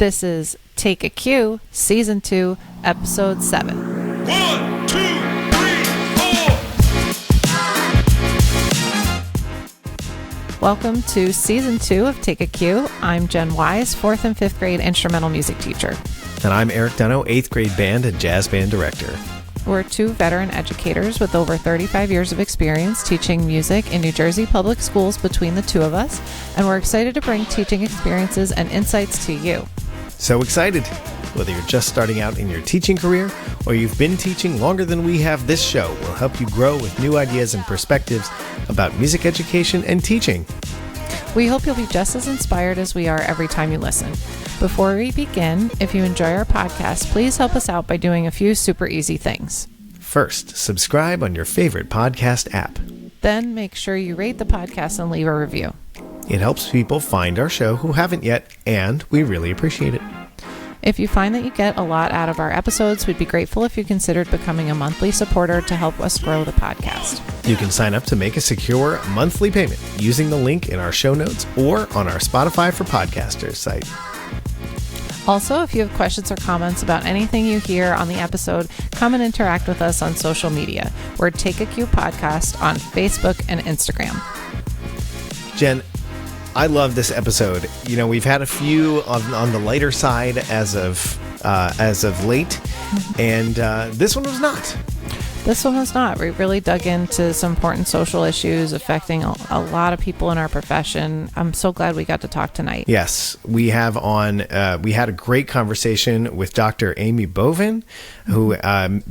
This is Take a Cue, Season 2, Episode 7. 1, 2, 3, 4. Welcome to Season 2 of Take a Cue. I'm Jen Wise, 4th and 5th grade instrumental music teacher. And I'm Erik, 8th grade band and jazz band director. We're two veteran educators with over 35 years of experience teaching music in New Jersey public schools between the two of us, and we're excited to bring teaching experiences and insights to you. So excited! Whether you're just starting out in your teaching career or you've been teaching longer than we have, this show will help you grow with new ideas and perspectives about music education and teaching. We hope you'll be just as inspired as we are every time you listen. Before we begin, if you enjoy our podcast, please help us out by doing a few super easy things. First, subscribe on your favorite podcast app. Then make sure you rate the podcast and leave a review. It helps people find our show who haven't yet, and we really appreciate it. If you find that you get a lot out of our episodes, we'd be grateful if you considered becoming a monthly supporter to help us grow the podcast. You can sign up to make a secure monthly payment using the link in our show notes or on our Spotify for Podcasters site. Also, if you have questions or comments about anything you hear on the episode, come and interact with us on social media. We're Take a Cue Podcast on Facebook and Instagram. Jen, I love this episode. You know, we've had a few on the lighter side as of late, and this one was not. This one was not. We really dug into some important social issues affecting a lot of people in our profession. I'm so glad we got to talk tonight. Yes, we have on. We had a great conversation with Dr. Amy Bovin, who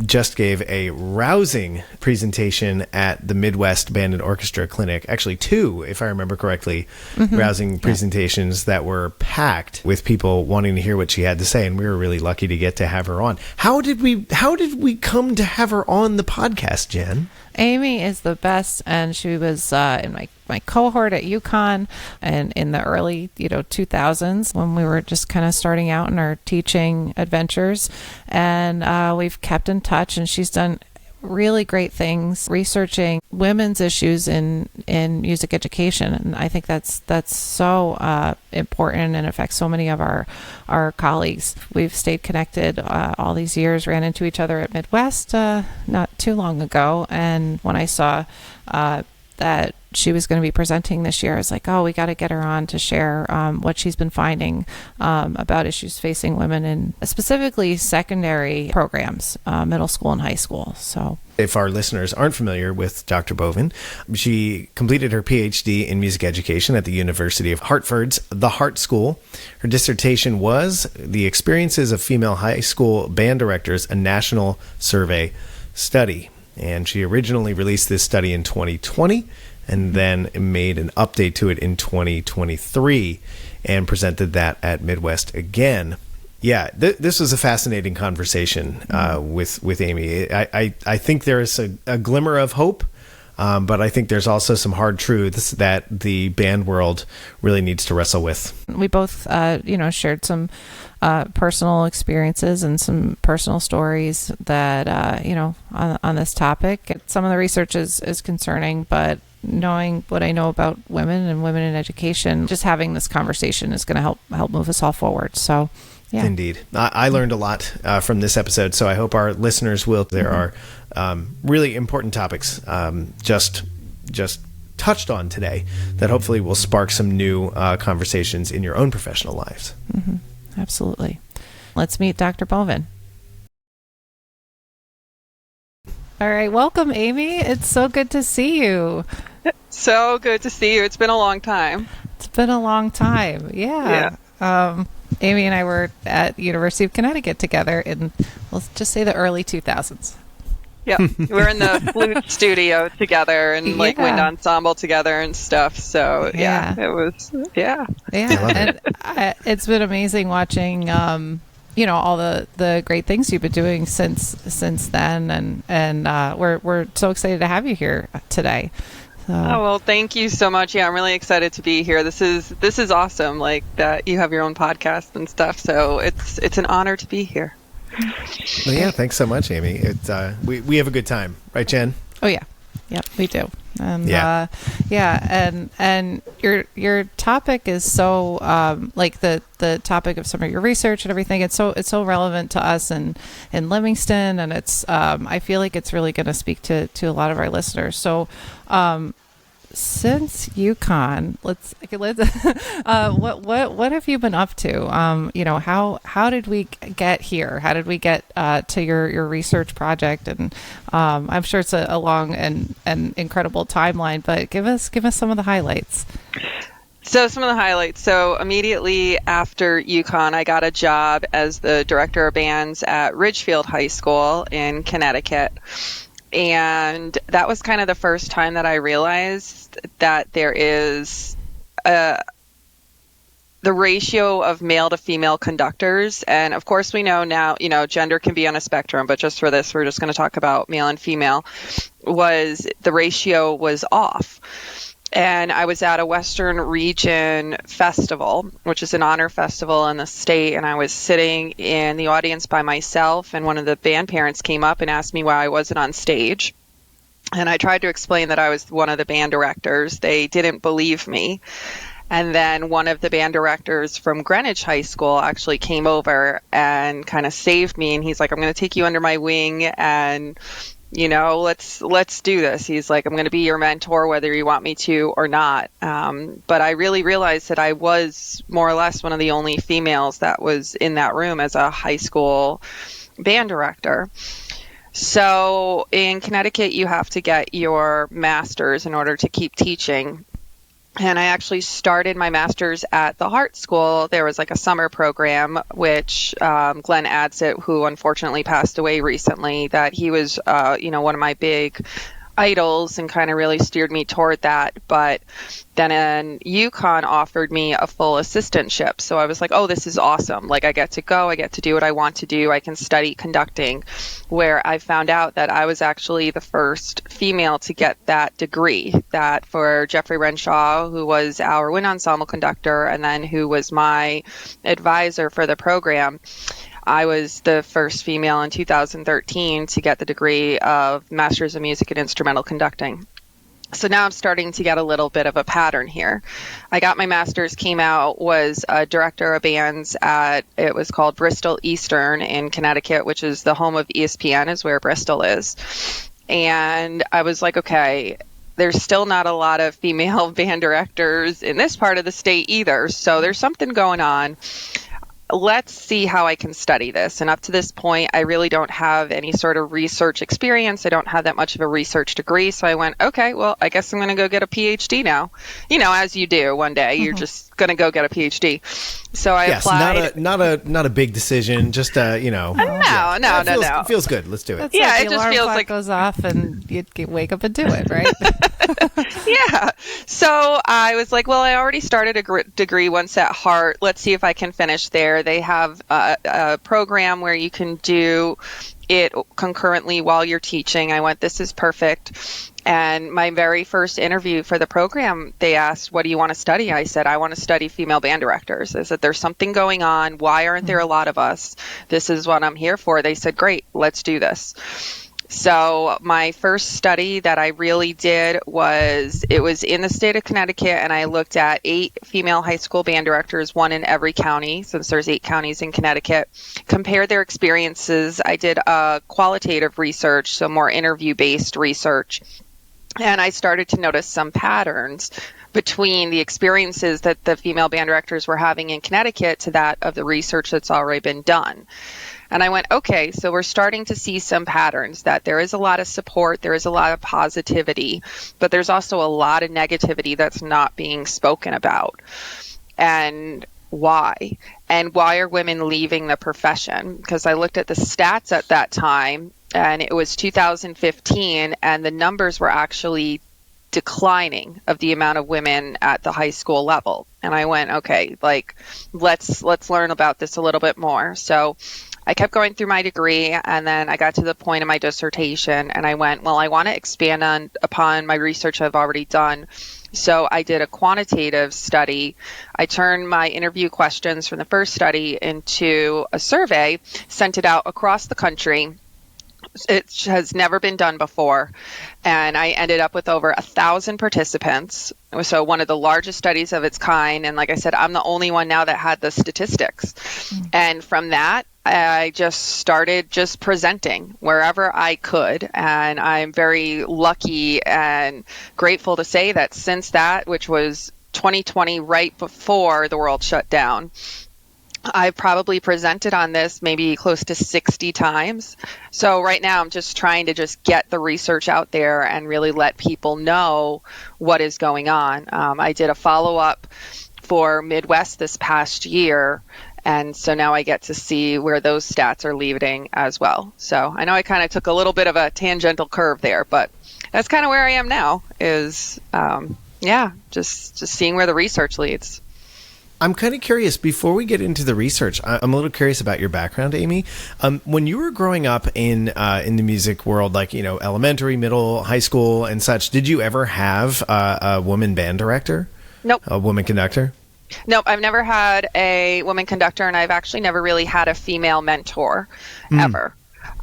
just gave a rousing presentation at the Midwest Band and Orchestra Clinic. Actually, two, if I remember correctly, rousing presentations that were packed with people wanting to hear what she had to say, and we were really lucky to get to have her on. How did we come to have her on the podcast, Jen? Amy is the best, and she was in my cohort at UConn and in the early 2000s when we were just kind of starting out in our teaching adventures, and we've kept in touch, and she's done really great things researching women's issues in music education, and I think that's so important and affects so many of our colleagues. We've stayed connected all these years, ran into each other at Midwest not too long ago, and when I saw that she was going to be presenting this year, I was like, oh, we got to get her on to share what she's been finding about issues facing women in specifically secondary programs, middle school and high school. So if our listeners aren't familiar with Dr. Bovin, she completed her PhD in music education at the University of Hartford's The Hart School. Her dissertation was The Experiences of Female High School Band Directors, a National Survey Study. And she originally released this study in 2020 and then made an update to it in 2023 and presented that at Midwest again. Yeah, this was a fascinating conversation with Amy. I think there is a glimmer of hope, but I think there's also some hard truths that the band world really needs to wrestle with. We both, shared some personal experiences and some personal stories that, on this topic. Some of the research is concerning, but knowing what I know about women and women in education, just having this conversation is going to help move us all forward. So, yeah. Indeed. I learned a lot from this episode, so I hope our listeners will. There are really important topics just touched on today that hopefully will spark some new conversations in your own professional lives. Mm-hmm. Absolutely. Let's meet Dr. Bovin. All right. Welcome, Amy. It's so good to see you. So good to see you. It's been a long time. It's been a long time. Yeah. Amy and I were at the University of Connecticut together in, let's just say, the early 2000s. Yeah. We're in the flute studio together and wind ensemble together and stuff. So it was, Yeah. And it's been amazing watching, all the great things you've been doing since then. And we're so excited to have you here today. So. Oh, well, thank you so much. Yeah, I'm really excited to be here. This is awesome, like that you have your own podcast and stuff. So it's an honor to be here. Well, yeah, thanks so much, Amy. We have a good time, right, Jen? Oh yeah, Yep, we do. And and your topic is so like the topic of some of your research and everything. It's so relevant to us in Livingston, and it's I feel like it's really going to speak to a lot of our listeners. So since UConn, let's what have you been up to? How did we get here? How did we get to your research project? And I'm sure it's a long and incredible timeline, but give us some of the highlights. So some of the highlights. So immediately after UConn, I got a job as the director of bands at Ridgefield High School in Connecticut. And that was kind of the first time that I realized that there is the ratio of male to female conductors. And of course, we know now, gender can be on a spectrum, but just for this, we're just going to talk about male and female. The ratio was off. And I was at a Western Region festival, which is an honor festival in the state, and I was sitting in the audience by myself, and one of the band parents came up and asked me why I wasn't on stage. And I tried to explain that I was one of the band directors. They didn't believe me. And then one of the band directors from Greenwich High School actually came over and kind of saved me, and he's like, I'm going to take you under my wing, and let's do this. He's like, I'm going to be your mentor, whether you want me to or not. But I really realized that I was more or less one of the only females that was in that room as a high school band director. So in Connecticut, you have to get your master's in order to keep teaching. And I actually started my master's at the Hart School. There was like a summer program, which Glenn Adsit, who unfortunately passed away recently, that he was, one of my big idols and kind of really steered me toward that. But then UConn offered me a full assistantship. So I was like, oh, this is awesome. Like, I get to go, I get to do what I want to do. I can study conducting, where I found out that I was actually the first female to get that degree. That for Jeffrey Renshaw, who was our wind ensemble conductor and then who was my advisor for the program, I was the first female in 2013 to get the degree of Masters of Music and Instrumental Conducting. So now I'm starting to get a little bit of a pattern here. I got my master's, came out, was a director of bands it was called Bristol Eastern in Connecticut, which is the home of ESPN, is where Bristol is. And I was like, okay, there's still not a lot of female band directors in this part of the state either. So there's something going on. Let's see how I can study this. And up to this point, I really don't have any sort of research experience. I don't have that much of a research degree. So I went, okay, well, I guess I'm going to go get a PhD now. As you do one day, you're just going to go get a PhD. So I applied. Not a big decision. Just No. It feels good. Let's do it. It's Yeah, like it the just alarm feels clock like goes off and you wake up and do it, right? Yeah. So I was like, well, I already started a degree once at Hart. Let's see if I can finish there. They have a program where you can do it concurrently while you're teaching. I went, this is perfect. And my very first interview for the program, they asked, what do you want to study? I said, I want to study female band directors. I said, there's something going on. Why aren't there a lot of us? This is what I'm here for. They said, great, let's do this. So my first study that I really did it was in the state of Connecticut, and I looked at 8 female high school band directors, one in every county, since there's 8 counties in Connecticut, compared their experiences. I did qualitative research, so more interview-based research, and I started to notice some patterns between the experiences that the female band directors were having in Connecticut to that of the research that's already been done. And I went, okay, so we're starting to see some patterns, that there is a lot of support, there is a lot of positivity, but there's also a lot of negativity that's not being spoken about. And why? And why are women leaving the profession? Because I looked at the stats at that time, and it was 2015, and the numbers were actually declining of the amount of women at the high school level. And I went, okay, let's learn about this a little bit more. So I kept going through my degree, and then I got to the point of my dissertation, and I went, well, I want to expand upon my research I've already done. So I did a quantitative study. I turned my interview questions from the first study into a survey, sent it out across the country, It has never been done before. And I ended up with over 1,000 participants. So one of the largest studies of its kind. And like I said, I'm the only one now that had the statistics. And from that, I just started just presenting wherever I could. And I'm very lucky and grateful to say that since that, which was 2020, right before the world shut down, I've probably presented on this maybe close to 60 times. So right now I'm just trying to just get the research out there and really let people know what is going on. I did a follow-up for Midwest this past year, and so now I get to see where those stats are leading as well. So I know I kind of took a little bit of a tangential curve there, but that's kind of where I am now is, just seeing where the research leads. I'm kind of curious, before we get into the research, I'm a little curious about your background, Amy. When you were growing up in the music world, like, elementary, middle, high school and such, did you ever have a woman band director? Nope. A woman conductor? Nope. I've never had a woman conductor, and I've actually never really had a female mentor ever.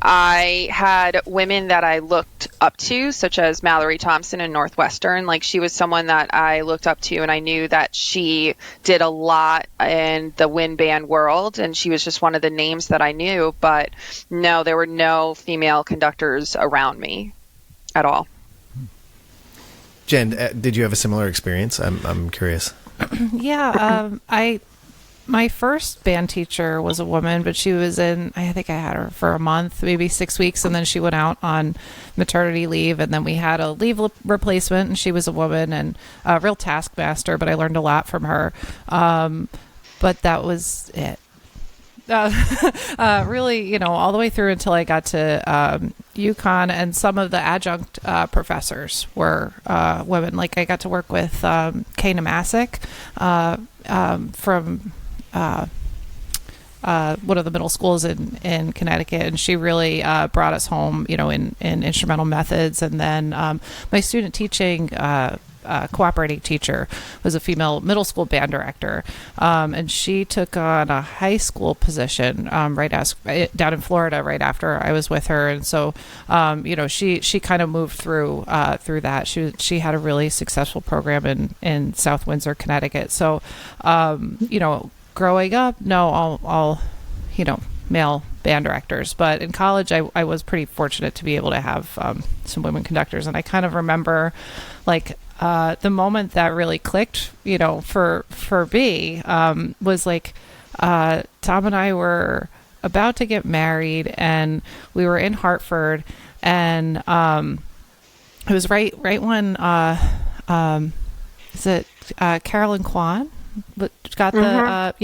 I had women that I looked up to, such as Mallory Thompson in Northwestern. Like, she was someone that I looked up to, and I knew that she did a lot in the wind band world, and she was just one of the names that I knew. But no, there were no female conductors around me at all. Jen, did you have a similar experience? I'm curious. Yeah, my first band teacher was a woman, but she was I think I had her for a month, maybe 6 weeks, and then she went out on maternity leave, and then we had a leave replacement, and she was a woman and a real taskmaster, but I learned a lot from her. But that was it. Really, all the way through until I got to UConn, and some of the adjunct professors were women. Like, I got to work with Kay Namasic from one of the middle schools in Connecticut, and she really brought us home, in instrumental methods. And then my student teaching cooperating teacher was a female middle school band director, and she took on a high school position down in Florida right after I was with her. And so she kind of moved through that. She had a really successful program in South Windsor, Connecticut. So growing up, all male band directors, but in college I was pretty fortunate to be able to have some women conductors. And I kind of remember, like, the moment that really clicked, for me, was like, Tom and I were about to get married, and we were in Hartford, and it was right when is it Carolyn Kwan got the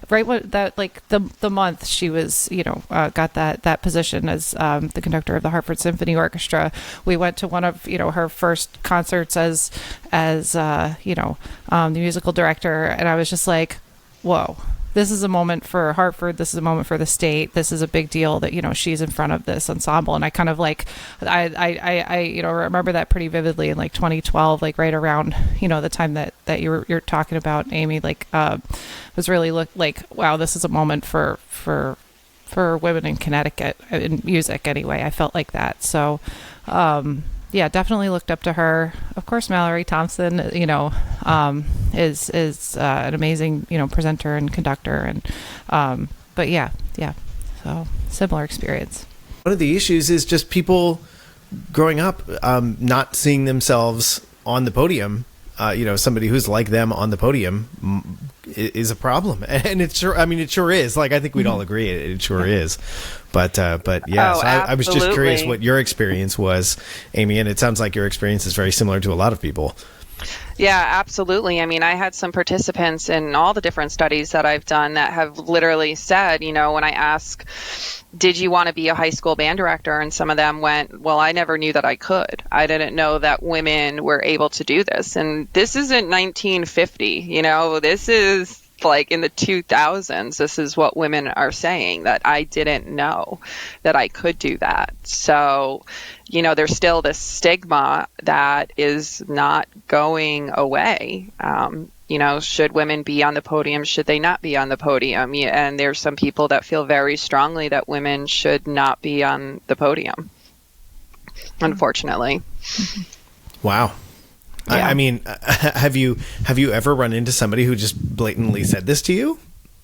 right when that, like, the month she was got that position as the conductor of the Hartford Symphony Orchestra. We went to one of her first concerts as the musical director, and I was just like, whoa, this is a moment for Hartford. This is a moment for the state. This is a big deal that, she's in front of this ensemble. And I kind of like, I remember that pretty vividly in like 2012, like right around, the time that you're talking about, Amy, like, was really like, wow, this is a moment for women in Connecticut in music anyway. I felt like that. So, yeah, definitely looked up to her. Of course, Mallory Thompson, is an amazing, presenter and conductor. And, but yeah. So similar experience. One of the issues is just people growing up, not seeing themselves on the podium. Somebody who's like them on the podium is a problem. And it sure is. Like, I think we'd all agree it sure is. But yeah, so I was just curious what your experience was, Amy, and it sounds like your experience is very similar to a lot of people. Yeah, absolutely. I mean, I had some participants in all the different studies that I've done that have literally said, when I ask, did you want to be a high school band director? And some of them went, well, I never knew that I could. I didn't know that women were able to do this. And this isn't 1950, this is like in the 2000s, this is what women are saying, that I didn't know that I could do that. So, there's still this stigma that is not going away. Should women be on the podium? Should they not be on the podium? And there's some people that feel very strongly that women should not be on the podium, unfortunately. Wow. Yeah. I mean, have you ever run into somebody who just blatantly said this to you?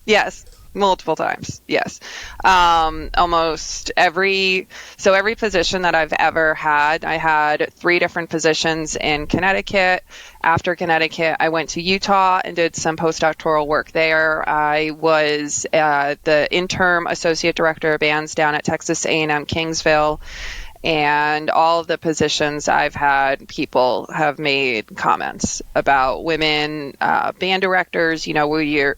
Yes, multiple times. Yes. Almost every position that I've ever had, I had 3 different positions in Connecticut. After Connecticut, I went to Utah and did some postdoctoral work there. I was the interim associate director of bands down at Texas A&M Kingsville. And all of the positions I've had, people have made comments about women band directors. We're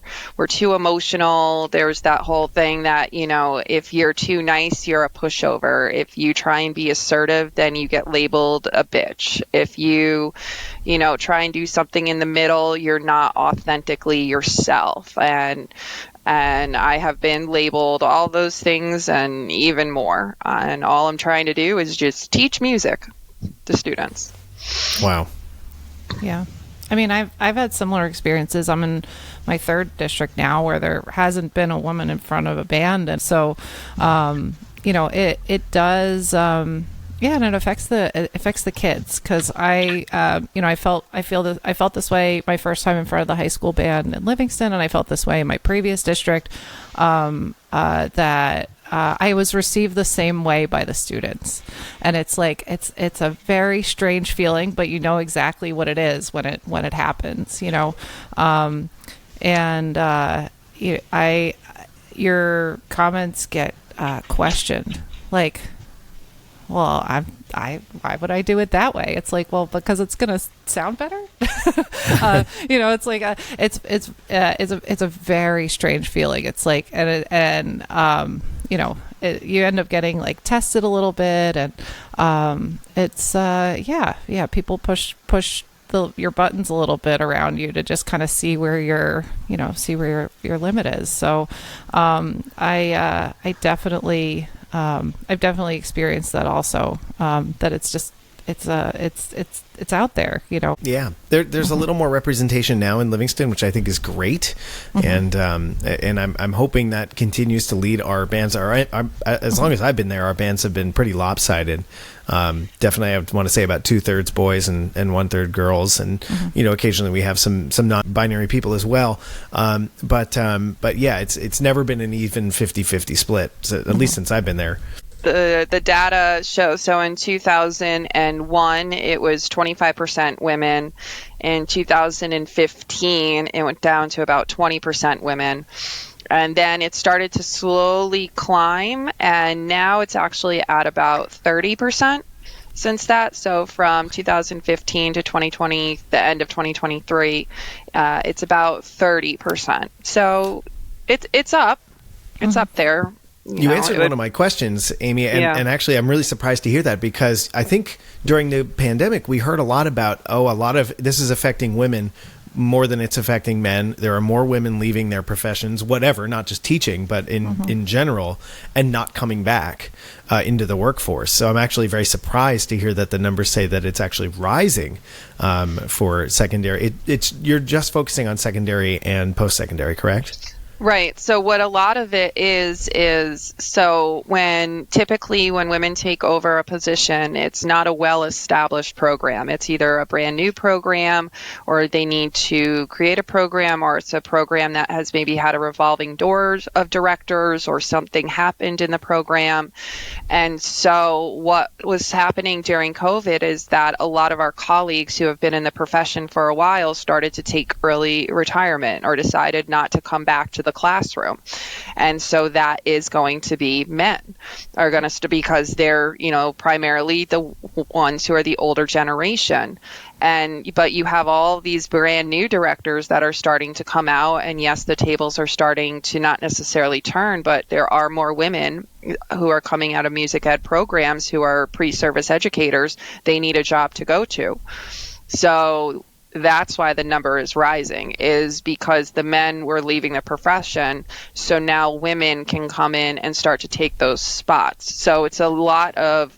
too emotional. There's that whole thing that, if you're too nice, you're a pushover. If you try and be assertive, then you get labeled a bitch. If you, try and do something in the middle, you're not authentically yourself. And I have been labeled all those things and even more. And all I'm trying to do is just teach music to students. Wow. Yeah. I mean, I've had similar experiences. I'm in my 3rd district now where there hasn't been a woman in front of a band. And so, it does, yeah, and it affects the kids, because I felt this way my first time in front of the high school band in Livingston, and I felt this way in my previous district, that I was received the same way by the students, and it's like it's a very strange feeling, but you know exactly what it is when it happens, your comments get questioned, like, well, why would I do it that way? It's like, well, because it's gonna sound better. It's like it's a very strange feeling. It's like, you end up getting like tested a little bit, and people push your buttons a little bit around you to just kind of see where your limit is. So, I've definitely experienced that also, that it's just, it's out there, Yeah. There's a little more representation now in Livingston, which I think is great. And I'm hoping that continues to lead our bands. As long as I've been there, our bands have been pretty lopsided. Definitely, I want to say about 2/3 boys and 1/3 girls, and occasionally we have some non-binary people as well. But yeah, it's never been an even 50-50 split, so, at least since I've been there. The data shows, so in 2001 it was 25% women. In 2015 it went down to about 20% women. And then it started to slowly climb, and now it's actually at about 30% since that. So from 2015 to 2020, the end of 2023, it's about 30%. So it's up. It's up there. You answered one of my questions, Amy, and actually I'm really surprised to hear that, because I think during the pandemic we heard a lot about, a lot of this is affecting women more than it's affecting men. There are more women leaving their professions, whatever, not just teaching, but in general, and not coming back into the workforce. So I'm actually very surprised to hear that the numbers say that it's actually rising for secondary. You're just focusing on secondary and post-secondary, correct? Right. So what a lot of it is so typically when women take over a position, it's not a well-established program. It's either a brand new program, or they need to create a program, or it's a program that has maybe had a revolving doors of directors, or something happened in the program. And so what was happening during COVID is that a lot of our colleagues who have been in the profession for a while started to take early retirement, or decided not to come back to the classroom. And so that is going to be men, are going to, because they're, primarily the ones who are the older generation. But you have all these brand new directors that are starting to come out, and yes, the tables are starting to not necessarily turn, but there are more women who are coming out of music ed programs who are pre-service educators. They need a job to go to. So that's why the number is rising, is because the men were leaving the profession. So now women can come in and start to take those spots. So it's a lot of,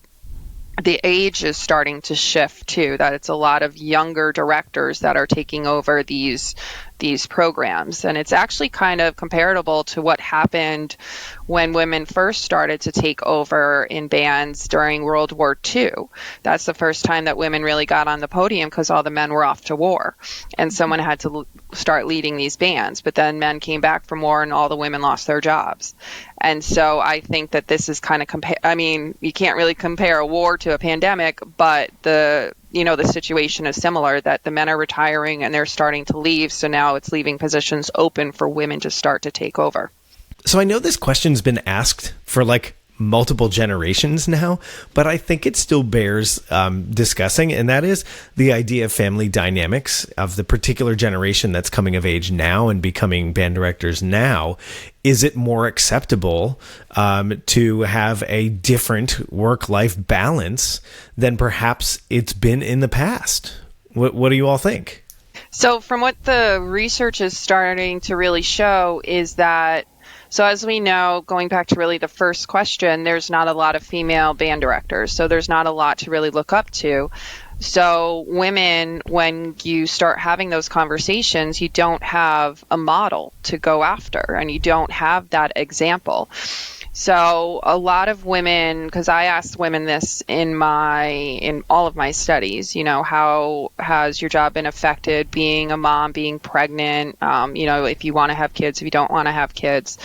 the age is starting to shift too, that it's a lot of younger directors that are taking over these programs. And it's actually kind of comparable to what happened when women first started to take over in bands during World War II. That's the first time that women really got on the podium, because all the men were off to war and someone had to start leading these bands. But then men came back from war and all the women lost their jobs. And so I think that this is kind of I mean, you can't really compare a war to a pandemic, but the situation is similar, that the men are retiring and they're starting to leave. So now it's leaving positions open for women to start to take over. So I know this question's been asked for like multiple generations now, but I think it still bears discussing, and that is the idea of family dynamics of the particular generation that's coming of age now and becoming band directors now. Is it more acceptable to have a different work-life balance than perhaps it's been in the past? What do you all think? So from what the research is starting to really show is that, so as we know, going back to really the first question, there's not a lot of female band directors. So there's not a lot to really look up to. So women, when you start having those conversations, you don't have a model to go after and you don't have that example. So a lot of women, because I asked women this in all of my studies, how has your job been affected, being a mom, being pregnant, if you want to have kids, if you don't want to have kids.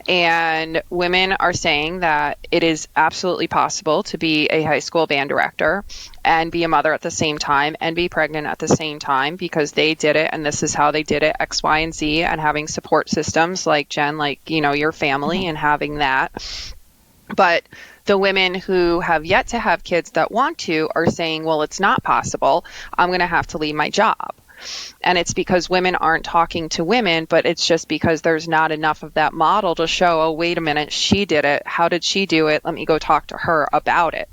And women are saying that it is absolutely possible to be a high school band director and be a mother at the same time and be pregnant at the same time, because they did it and this is how they did it, X, Y, and Z, and having support systems like Jen, like, your family and having that. But the women who have yet to have kids that want to are saying, well, it's not possible. I'm going to have to leave my job. And it's because women aren't talking to women, but it's just because there's not enough of that model to show, oh, wait a minute, she did it. How did she do it? Let me go talk to her about it.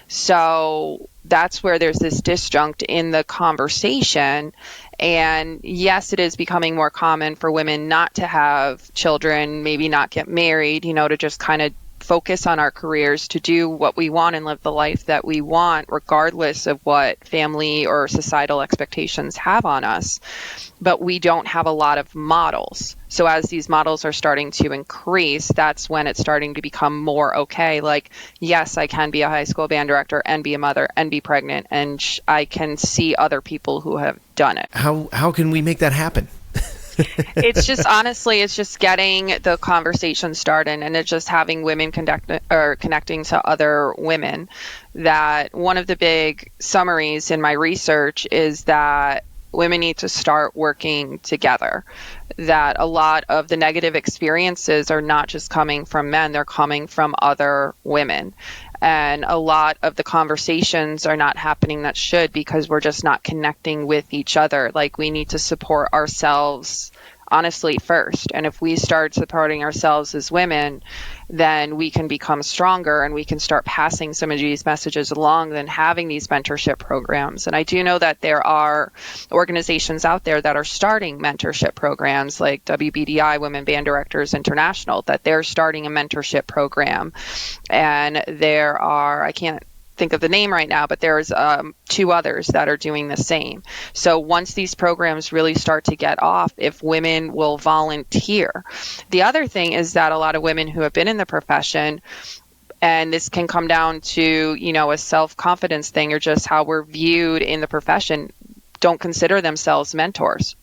So that's where there's this disjunct in the conversation. And yes, it is becoming more common for women not to have children, maybe not get married, to just kind of focus on our careers, to do what we want and live the life that we want, regardless of what family or societal expectations have on us. But we don't have a lot of models. So as these models are starting to increase, that's when it's starting to become more okay. Like, yes, I can be a high school band director and be a mother and be pregnant, and I can see other people who have done it. How can we make that happen? It's just, honestly, it's just getting the conversation started, and it's just having women connecting to other women. That one of the big summaries in my research is that women need to start working together. That a lot of the negative experiences are not just coming from men, they're coming from other women. And a lot of the conversations are not happening that should, because we're just not connecting with each other. Like, we need to support ourselves, honestly, first. And if we start supporting ourselves as women, then we can become stronger and we can start passing some of these messages along than having these mentorship programs. And I do know that there are organizations out there that are starting mentorship programs, like WBDI, Women Band Directors International, that they're starting a mentorship program. And there are, I can't think of the name right now, but there's 2 others that are doing the same. So once these programs really start to get off, if women will volunteer. The other thing is that a lot of women who have been in the profession, and this can come down to, a self-confidence thing or just how we're viewed in the profession, don't consider themselves mentors.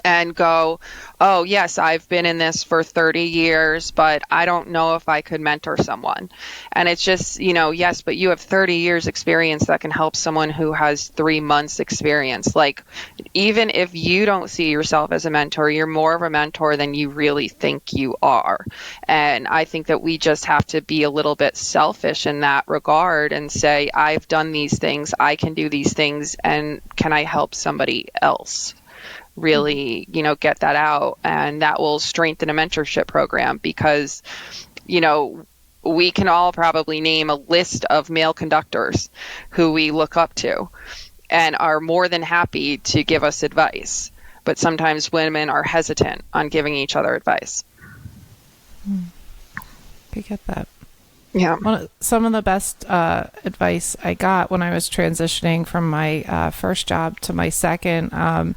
And go, oh, yes, I've been in this for 30 years, but I don't know if I could mentor someone. And it's just, yes, but you have 30 years experience that can help someone who has 3 months experience. Like, even if you don't see yourself as a mentor, you're more of a mentor than you really think you are. And I think that we just have to be a little bit selfish in that regard and say, I've done these things, I can do these things, and can I help somebody else? Really, get that out, and that will strengthen a mentorship program, because, we can all probably name a list of male conductors who we look up to. and are more than happy to give us advice. But sometimes women are hesitant on giving each other advice. I get that. Yeah. Some of the best advice I got when I was transitioning from my first job to my second, I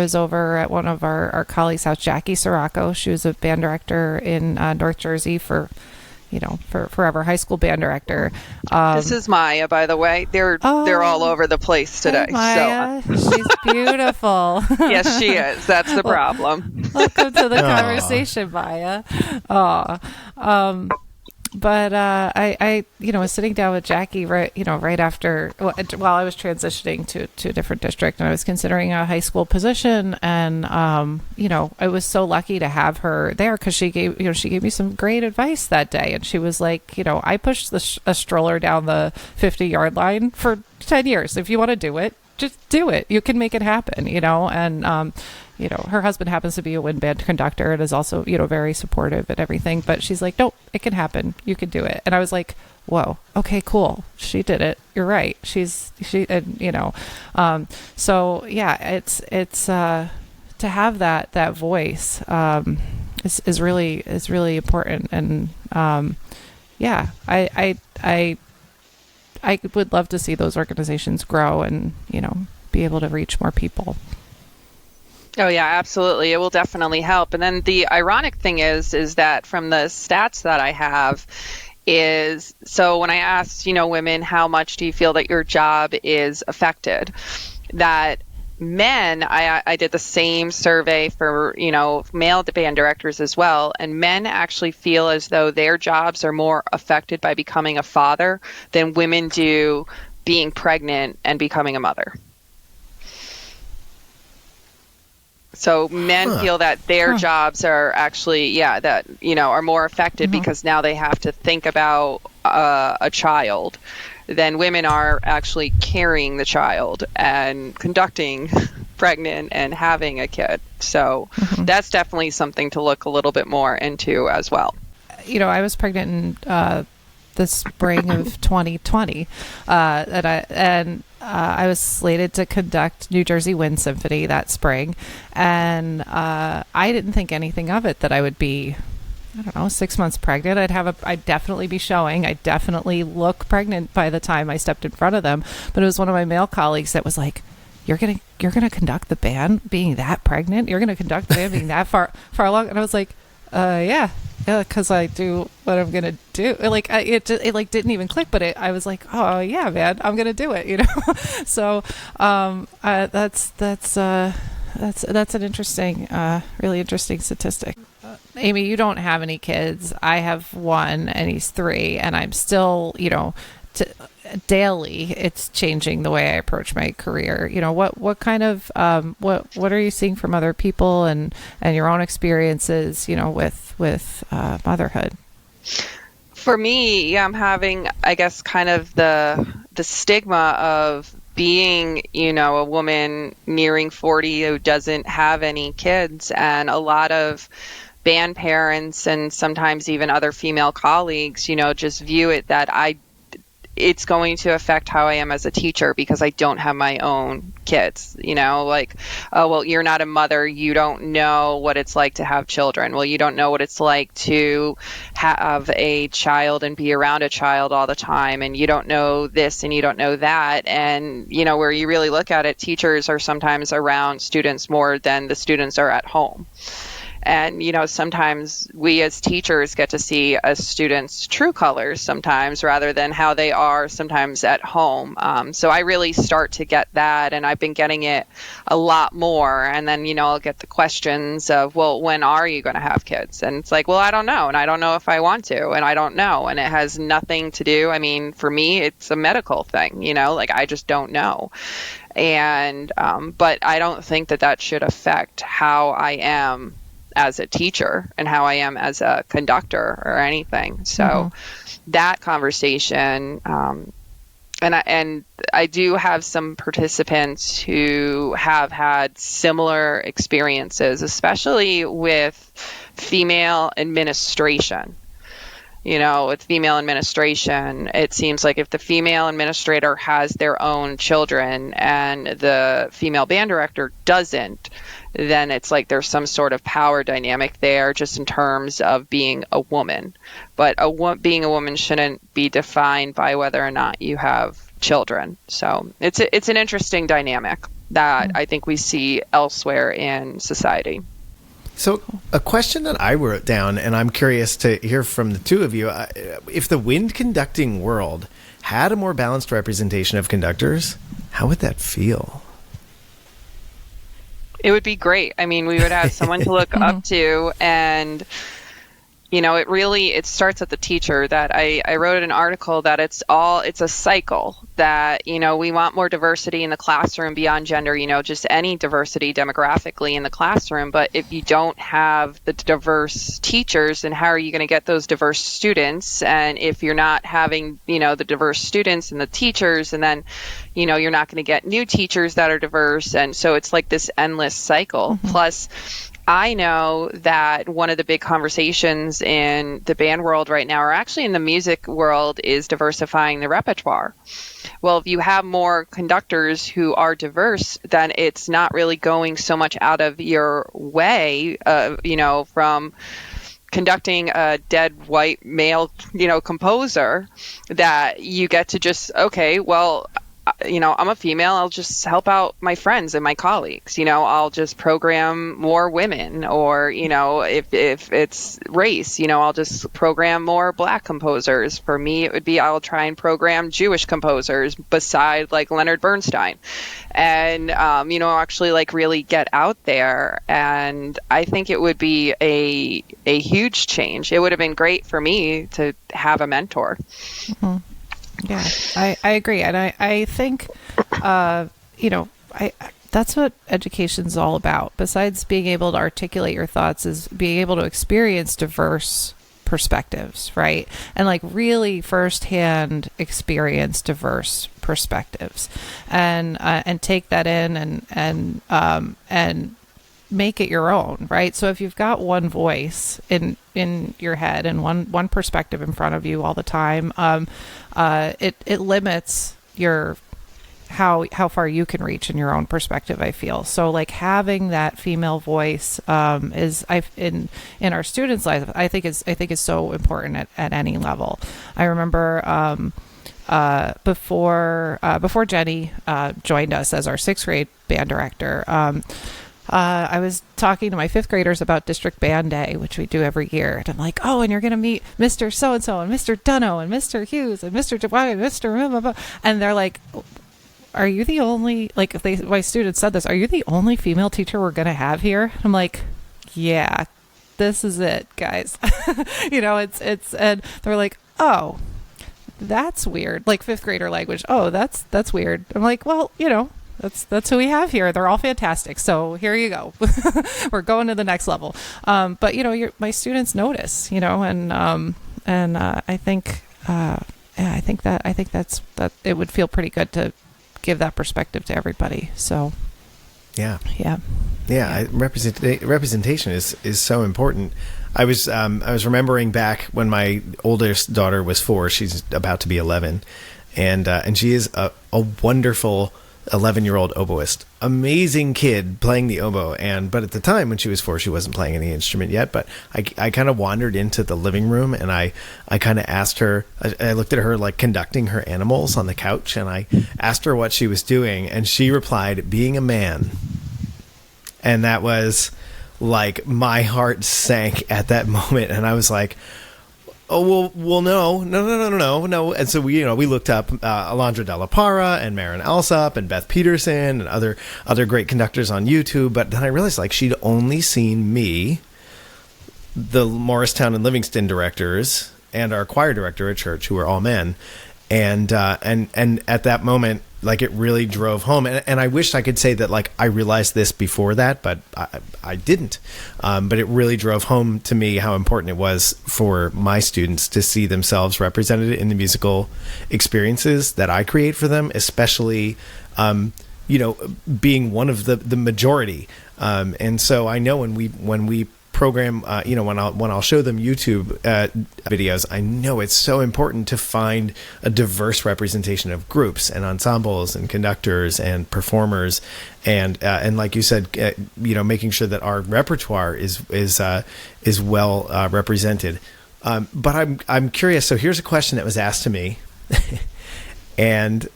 was over at one of our colleagues' house, Jackie Sirocco. She was a band director in North Jersey for forever, high school band director. This is Maya, by the way. They're all over the place today. Hey, Maya. She's beautiful. Yes, she is. That's the problem. Welcome to the conversation, Maya. But I was sitting down with Jackie right after, while I was transitioning to a different district, and I was considering a high school position, and I was so lucky to have her there because she gave me some great advice that day, and she was like, I pushed a stroller down the 50-yard line for 10 years. If you want to do it, just do it. You can make it happen, and her husband happens to be a wind band conductor and is also, very supportive and everything. But she's like, no, it can happen. You can do it. And I was like, whoa, okay, cool. She did it. You're right. So yeah, it's to have that voice is really important. And I would love to see those organizations grow and, be able to reach more people. Oh, yeah, absolutely. It will definitely help. And then the ironic thing is that from the stats that I have is, so when I asked, women, how much do you feel that your job is affected, that men, I did the same survey for, male band directors as well, and men actually feel as though their jobs are more affected by becoming a father than women do being pregnant and becoming a mother. So men feel that their jobs are actually, are more affected because now they have to think about a child than women are actually carrying the child and conducting pregnant and having a kid. So that's definitely something to look a little bit more into as well. I was pregnant in the spring of 2020, and I was slated to conduct New Jersey Wind Symphony that spring, and I didn't think anything of it, that I would be, 6 months pregnant. I'd definitely be showing. I'd definitely look pregnant by the time I stepped in front of them. But it was one of my male colleagues that was like, you're gonna conduct the band being that pregnant? You're gonna conduct the band being that far along? And I was like, yeah, because I do what I'm gonna do. It didn't even click, but I was like, oh yeah, man, I'm gonna do it, So that's an interesting, really interesting statistic. Amy, you don't have any kids. I have one, and he's 3, and I'm still, daily it's changing the way I approach my career. What kind of what are you seeing from other people and your own experiences, with motherhood? For me, I'm having, I guess, kind of the stigma of being, a woman nearing 40 who doesn't have any kids, and a lot of band parents and sometimes even other female colleagues, just view it that it's going to affect how I am as a teacher because I don't have my own kids, oh, well, you're not a mother. You don't know what it's like to have children. Well, you don't know what it's like to have a child and be around a child all the time. And you don't know this and you don't know that. And, where you really look at it, teachers are sometimes around students more than the students are at home. And, sometimes we as teachers get to see a student's true colors sometimes rather than how they are sometimes at home. So I really start to get that, and I've been getting it a lot more. And then, I'll get the questions of, well, when are you going to have kids? And it's like, well, I don't know. And I don't know if I want to, and I don't know. And it has nothing to do. I mean, for me, it's a medical thing, I just don't know. And, but I don't think that should affect how I am as a teacher and how I am as a conductor or anything. So that conversation, and I do have some participants who have had similar experiences, especially with female administration. with female administration, it seems like if the female administrator has their own children and the female band director doesn't, then it's like there's some sort of power dynamic there just in terms of being a woman. But being a woman shouldn't be defined by whether or not you have children. So it's an interesting dynamic that I think we see elsewhere in society. So a question that I wrote down, and I'm curious to hear from the two of you, if the wind conducting world had a more balanced representation of conductors, how would that feel? It would be great. I mean, we would have someone to look up to, and it starts at the teacher. That I wrote an article that it's a cycle, that we want more diversity in the classroom beyond gender, just any diversity demographically in the classroom. But if you don't have the diverse teachers, then how are you going to get those diverse students? And if you're not having the diverse students and the teachers, and then you're not going to get new teachers that are diverse. And so it's like this endless cycle. Plus, I know that one of the big conversations in the band world right now, or actually in the music world, is diversifying the repertoire. Well, if you have more conductors who are diverse, then it's not really going so much out of your way, from conducting a dead white male, composer, that you get to just, okay, well, I'm a female, I'll just help out my friends and my colleagues. I'll just program more women, or, if it's race, I'll just program more Black composers. For me, it would be, I'll try and program Jewish composers beside like Leonard Bernstein, and, actually like really get out there. And I think it would be a huge change. It would have been great for me to have a mentor. Mm-hmm. Yeah, I agree. And I think, that's what education's all about. Besides being able to articulate your thoughts, is being able to experience diverse perspectives, right? And like really firsthand experience diverse perspectives, and take that in and make it your own, right? So if you've got one voice in your head and one perspective in front of you all the time, it limits your how far you can reach in your own perspective, I feel. So like having that female voice is in our students' lives, I think is so important at any level. I remember before Jenny joined us as our sixth grade band director, I was talking to my fifth graders about District Band Day, which we do every year. And I'm like, oh, and you're going to meet Mr. So-and-so and Mr. Donough and Mr. Hughes and Mr. Dwight and Mr. Blah, blah, blah. And they're like, are you the only, like, my students said this, are you the only female teacher we're going to have here? I'm like, yeah, this is it, guys. It's, and they're like, oh, that's weird. Like fifth grader language. Oh, that's weird. I'm like, well, that's who we have here. They're all fantastic. So here you go. We're going to the next level. But my students notice, and I think that it would feel pretty good to give that perspective to everybody. So yeah. Representation is so important. I was remembering back when my oldest daughter was 4. She's about to be 11, and she is a wonderful 11-year-old oboist, amazing kid playing the oboe. But at the time when she was 4, she wasn't playing any instrument yet. But I kind of wandered into the living room, and I kind of asked her, I looked at her like conducting her animals on the couch, and I asked her what she was doing, and she replied, being a man. And that was like, my heart sank at that moment. And I was like, oh, well, no. And so we looked up Alondra De La Parra and Marin Alsop and Beth Peterson and other great conductors on YouTube. But then I realized like she'd only seen me, the Morristown and Livingston directors, and our choir director at church, who were all men. And at that moment, like it really drove home. And I wish I could say that like I realized this before that, but I didn't. But it really drove home to me how important it was for my students to see themselves represented in the musical experiences that I create for them, especially, being one of the majority. And so I know when we program, when I'll show them YouTube videos, I know it's so important to find a diverse representation of groups and ensembles and conductors and performers, and like you said, making sure that our repertoire is well represented. But I'm curious. So here's a question that was asked to me, and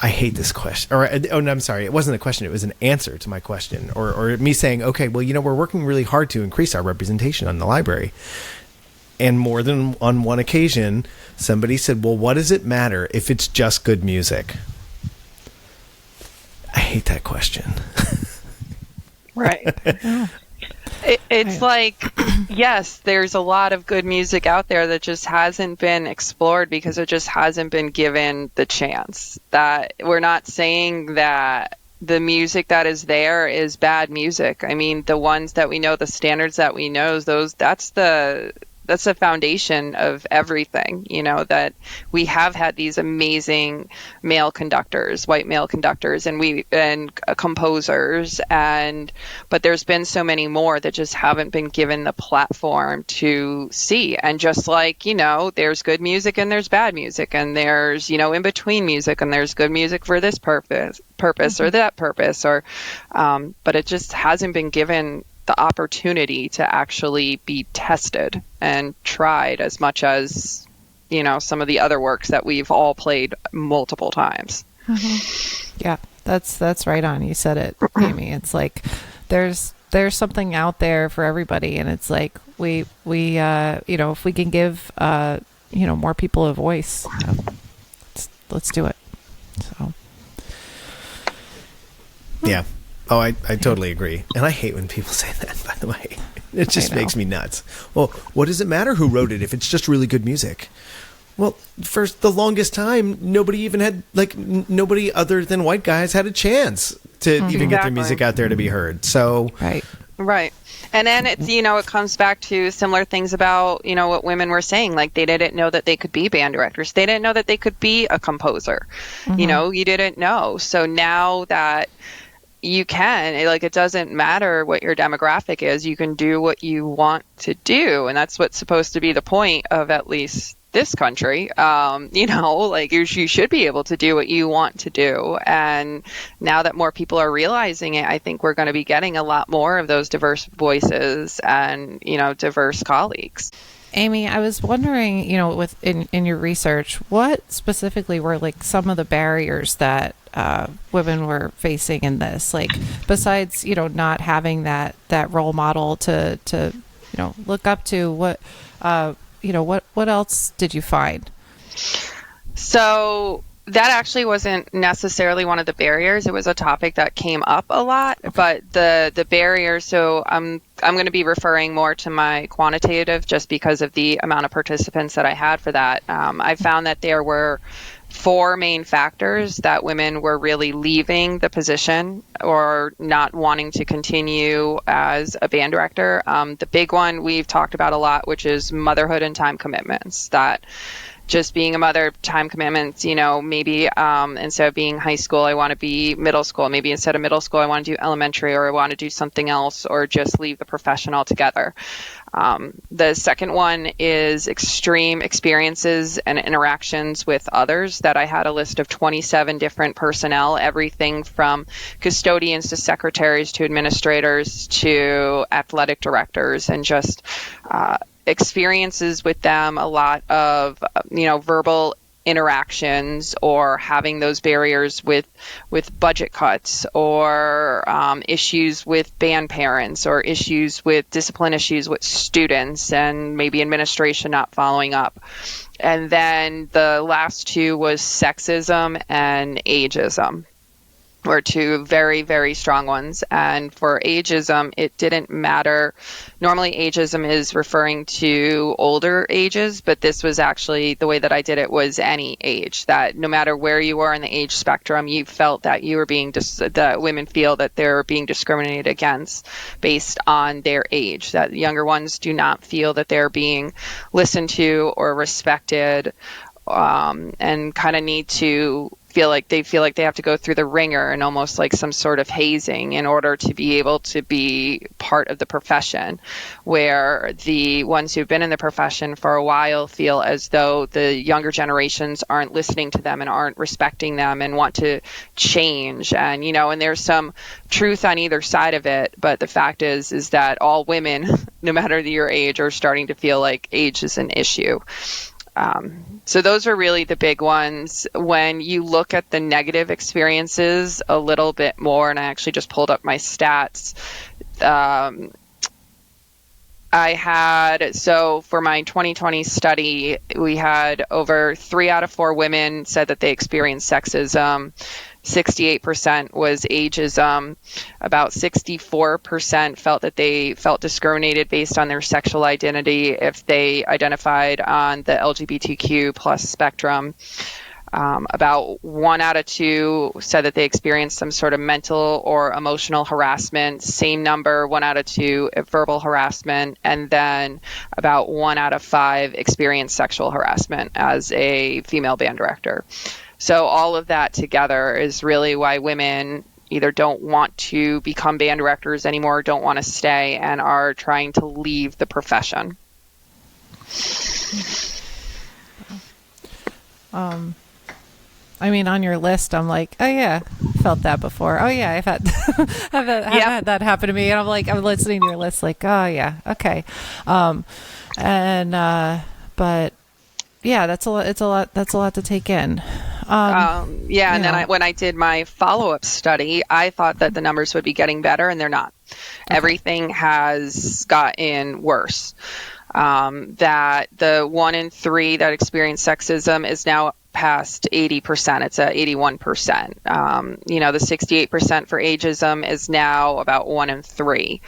I hate this question. No, I'm sorry. It wasn't a question. It was an answer to my question, or me saying, okay, well, we're working really hard to increase our representation on the library. And more than on one occasion, somebody said, well, what does it matter if it's just good music? I hate that question. Right. It's like, yes, there's a lot of good music out there that just hasn't been explored because it just hasn't been given the chance. That we're not saying that the music that is there is bad music. I mean, the ones that we know, the standards that we know, that's the foundation of everything, that we have had these amazing male conductors, white male conductors, and composers, but there's been so many more that just haven't been given the platform to see. And just like, there's good music and there's bad music, and there's, in between music, and there's good music for this purpose or that purpose, but it just hasn't been given the opportunity to actually be tested and tried as much as, some of the other works that we've all played multiple times. Mm-hmm. Yeah, that's right on. You said it, Amy. It's like there's something out there for everybody, and it's like we if we can give more people a voice, let's do it. So yeah. Oh, I totally agree. And I hate when people say that, by the way. It just makes me nuts. Well, what does it matter who wrote it if it's just really good music? Well, for the longest time, nobody even had, nobody other than white guys had a chance to even get their music out there to be heard. So, Right. And then it's, it comes back to similar things about, what women were saying. Like, they didn't know that they could be band directors. They didn't know that they could be a composer. Mm-hmm. You didn't know. So now that you can, it doesn't matter what your demographic is. You can do what you want to do. And that's what's supposed to be the point of at least this country. You should be able to do what you want to do. And now that more people are realizing it, I think we're going to be getting a lot more of those diverse voices and, diverse colleagues. Amy, I was wondering, in your research, what specifically were some of the barriers that women were facing in this? Besides, not having that role model to look up to, what else did you find? So that actually wasn't necessarily one of the barriers. It was a topic that came up a lot, but the barriers, so I'm going to be referring more to my quantitative just because of the amount of participants that I had for that. I found that there were 4 main factors that women were really leaving the position or not wanting to continue as a band director. The big one we've talked about a lot, which is motherhood and time commitments. That just being a mother, time commitments, maybe instead of being high school, I want to be middle school. Maybe instead of middle school, I want to do elementary, or I want to do something else, or just leave the profession altogether. The second one is extreme experiences and interactions with others, that I had a list of 27 different personnel, everything from custodians to secretaries to administrators to athletic directors, and just experiences with them, a lot of verbal interactions, or having those barriers with budget cuts, or issues with band parents, or discipline issues with students, and maybe administration not following up. And then the last 2 was sexism and ageism. Were 2 very, very strong ones. And for ageism, it didn't matter. Normally, ageism is referring to older ages, but this was actually, the way that I did it was any age, that no matter where you are in the age spectrum, you felt that you were that women feel that they're being discriminated against based on their age, that younger ones do not feel that they're being listened to or respected, and kind of need to feel like they have to go through the ringer and almost like some sort of hazing in order to be able to be part of the profession, where the ones who've been in the profession for a while feel as though the younger generations aren't listening to them and aren't respecting them and want to change. And, and there's some truth on either side of it. But the fact is that all women, no matter your age, are starting to feel like age is an issue. So those are really the big ones. When you look at the negative experiences a little bit more, and I actually just pulled up my stats, so for my 2020 study, we had over 3 out of 4 women said that they experienced sexism. 68% was ageism. About 64% felt that they felt discriminated based on their sexual identity if they identified on the LGBTQ plus spectrum. About 1 out of 2 said that they experienced some sort of mental or emotional harassment. Same number, 1 out of 2, verbal harassment. And then about 1 out of 5 experienced sexual harassment as a female band director. So all of that together is really why women either don't want to become band directors anymore, don't want to stay, and are trying to leave the profession. I mean, on your list, I'm like, oh yeah, felt that before. Oh yeah, I've had had that happen to me, and I'm like, I'm listening to your list, like, oh yeah, okay, but yeah, that's a lot. It's a lot. That's a lot to take in. And then when I did my follow-up study, I thought that the numbers would be getting better, and they're not. Okay. Everything has gotten worse. That the 1 in 3 that experience sexism is now past 80%. It's at 81%. The 68% for ageism is now about 1 in 3.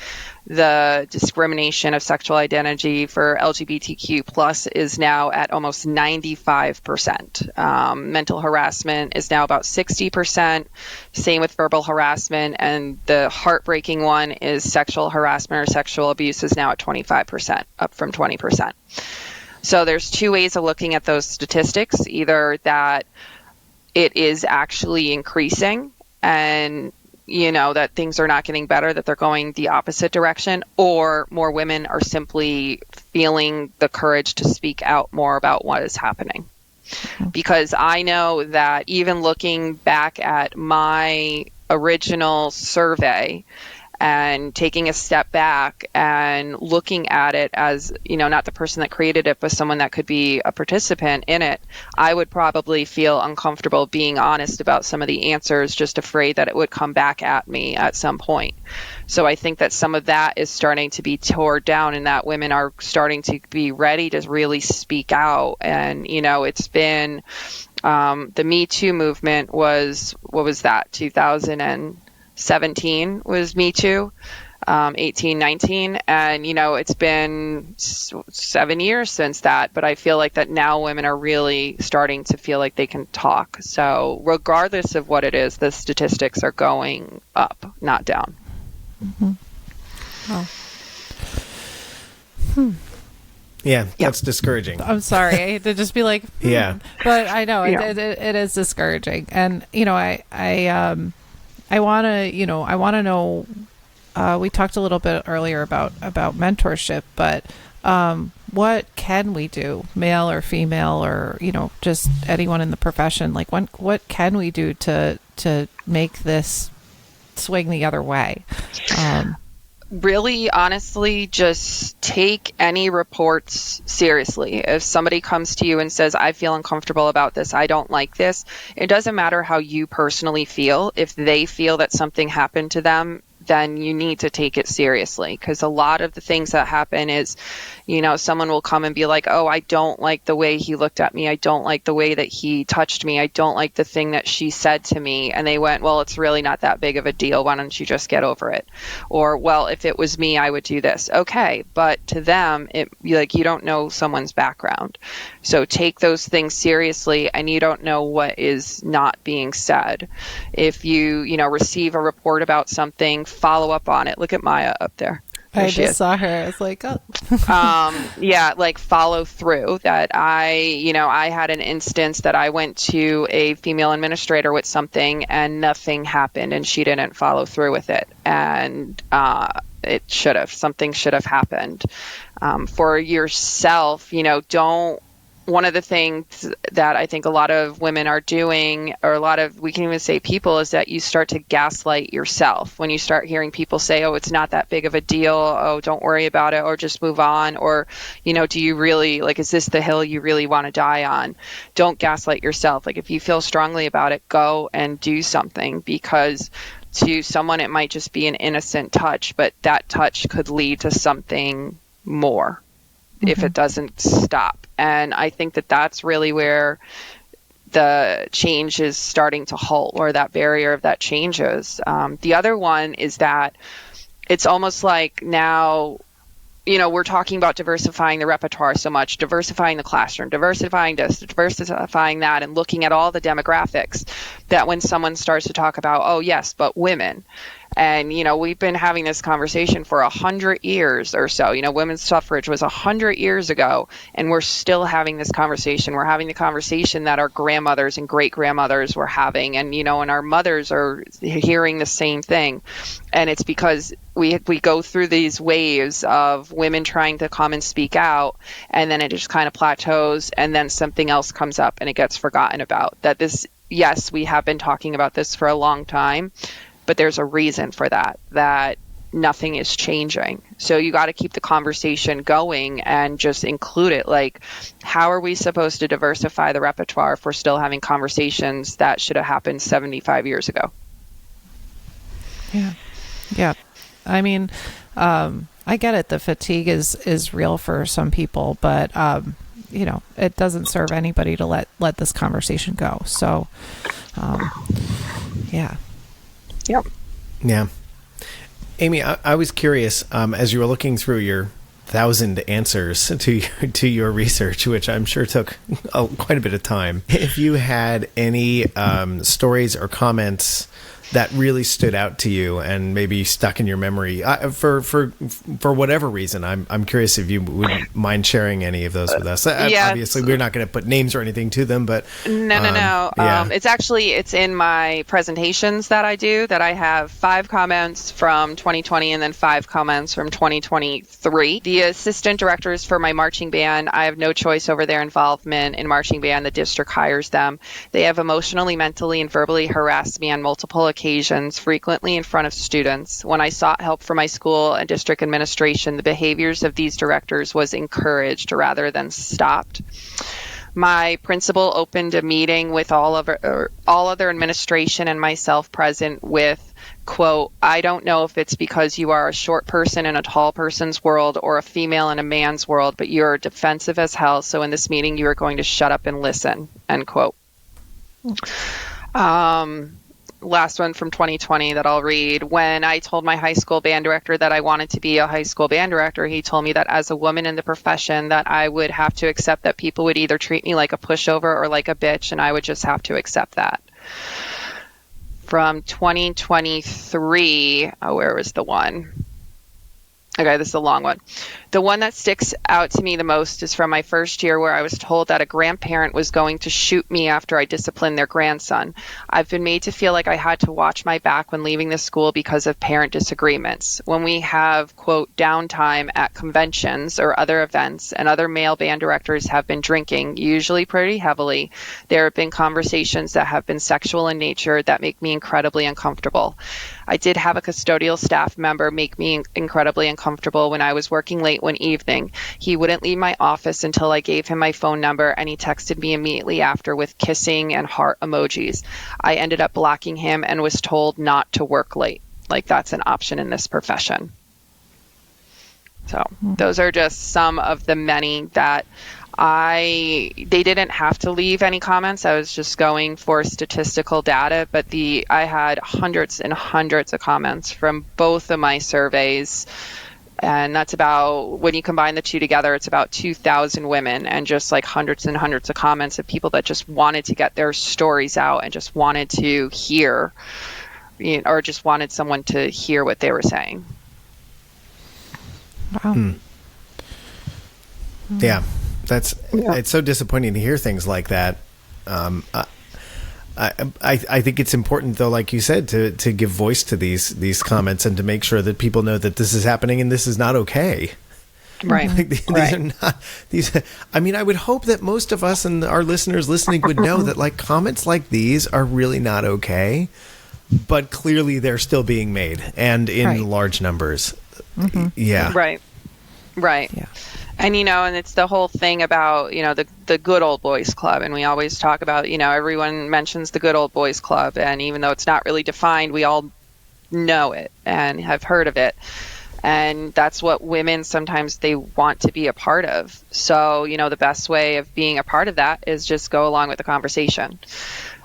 The discrimination of sexual identity for LGBTQ plus is now at almost 95%. Mental harassment is now about 60%. Same with verbal harassment. And the heartbreaking one is sexual harassment or sexual abuse is now at 25%, up from 20%. So there's 2 ways of looking at those statistics, either that it is actually increasing and that things are not getting better, that they're going the opposite direction, or more women are simply feeling the courage to speak out more about what is happening. Because I know that even looking back at my original survey and taking a step back and looking at it as, not the person that created it, but someone that could be a participant in it, I would probably feel uncomfortable being honest about some of the answers, just afraid that it would come back at me at some point. So I think that some of that is starting to be torn down, and that women are starting to be ready to really speak out. And, it's been the Me Too movement was, what was that, 2017 was Me Too, 18, 19. And, it's been 7 years since that. But I feel like that now women are really starting to feel like they can talk. So regardless of what it is, the statistics are going up, not down. Mm-hmm. Oh. Yeah, that's discouraging. I'm sorry. I hate to just be like, yeah. But I know it is discouraging. And, I want to know, we talked a little bit earlier about mentorship, but what can we do, male or female, or, just anyone in the profession? Like, what can we do to make this swing the other way? Really, honestly, just take any reports seriously. If somebody comes to you and says, I feel uncomfortable about this, I don't like this, it doesn't matter how you personally feel. If they feel that something happened to them, then you need to take it seriously. Because a lot of the things that happen is, someone will come and be like, oh, I don't like the way he looked at me. I don't like the way that he touched me. I don't like the thing that she said to me. And they went, well, it's really not that big of a deal. Why don't you just get over it? Or, well, if it was me, I would do this. Okay. But to them, you don't know someone's background. So take those things seriously, and you don't know what is not being said. If you, receive a report about something, follow up on it. Look at Maya up there. I just saw her. I was like, oh. Yeah, like follow through. That I had an instance that I went to a female administrator with something and nothing happened, and she didn't follow through with it. And something should have happened. For yourself, one of the things that I think a lot of women are doing, or we can even say people, is that you start to gaslight yourself. When you start hearing people say, oh, it's not that big of a deal, oh, don't worry about it, or just move on, or, do you really, is this the hill you really want to die on? Don't gaslight yourself. If you feel strongly about it, go and do something, because to someone it might just be an innocent touch, but that touch could lead to something more if it doesn't stop. And I think that that's really where the change is starting to halt, or that barrier of that changes. The other one is that it's almost like now, we're talking about diversifying the repertoire so much, diversifying the classroom, diversifying this, diversifying that, and looking at all the demographics, that when someone starts to talk about, oh, yes, but women. And, we've been having this conversation for 100 years or so. Women's suffrage was 100 years ago, and we're still having this conversation. We're having the conversation that our grandmothers and great-grandmothers were having, and, and our mothers are hearing the same thing. And it's because we go through these waves of women trying to come and speak out, and then it just kind of plateaus, and then something else comes up and it gets forgotten about. Yes, we have been talking about this for a long time, but there's a reason for that nothing is changing. So you got to keep the conversation going and just include it. How are we supposed to diversify the repertoire if we're still having conversations that should have happened 75 years ago? Yeah. Yeah. I mean, I get it. The fatigue is real for some people, but, it doesn't serve anybody to let this conversation go. So, yeah. Yep. Yeah. Amy, I was curious, as you were looking through your 1,000 answers to your research, which I'm sure took quite a bit of time, if you had any stories or comments that really stood out to you and maybe stuck in your memory for whatever reason. I'm curious if you would mind sharing any of those with us. Yeah, obviously, we're not going to put names or anything to them, but no. Yeah. It's in my presentations that I do, that I have 5 comments from 2020 and then 5 comments from 2023. The assistant directors for my marching band, I have no choice over their involvement in marching band. The district hires them. They have emotionally, mentally, and verbally harassed me on multiple occasions, frequently in front of students. When I sought help from my school and district administration, the behaviors of these directors was encouraged rather than stopped. My principal opened a meeting with all other administration and myself present with, quote, I don't know if it's because you are a short person in a tall person's world or a female in a man's world, but you're defensive as hell. So in this meeting, you are going to shut up and listen, end quote. Last one from 2020 that I'll read. When I told my high school band director that I wanted to be a high school band director, he told me that as a woman in the profession that I would have to accept that people would either treat me like a pushover or like a bitch, and I would just have to accept that. From 2023, where was the one? Okay, this is a long one. The one that sticks out to me the most is from my first year, where I was told that a grandparent was going to shoot me after I disciplined their grandson. I've been made to feel like I had to watch my back when leaving the school because of parent disagreements. When we have, quote, downtime at conventions or other events, and other male band directors have been drinking, usually pretty heavily, there have been conversations that have been sexual in nature that make me incredibly uncomfortable. I did have a custodial staff member make me incredibly uncomfortable when I was working late one evening. He wouldn't leave my office until I gave him my phone number, and he texted me immediately after with kissing and heart emojis. I ended up blocking him and was told not to work late. Like, that's an option in this profession. So those are just some of the many that they didn't have to leave any comments. I was just going for statistical data, but I had hundreds and hundreds of comments from both of my surveys. And that's about, when you combine the two together, it's about 2,000 women, and just like hundreds and hundreds of comments of people that just wanted to get their stories out and just wanted to hear, or just wanted someone to hear what they were saying. Wow. Yeah, it's so disappointing to hear things like that. I think it's important, though, like you said, to give voice to these comments and to make sure that people know that this is happening and this is not okay. Right. Like, these are not these. I mean, I would hope that most of us and our listeners listening would know that, like, comments like these are really not okay, but clearly they're still being made, and in large numbers. Yeah. Right. Yeah. And, and it's the whole thing about, the good old boys club. And we always talk about, everyone mentions the good old boys club. And even though it's not really defined, we all know it and have heard of it. And that's what women sometimes they want to be a part of. So, the best way of being a part of that is just go along with the conversation.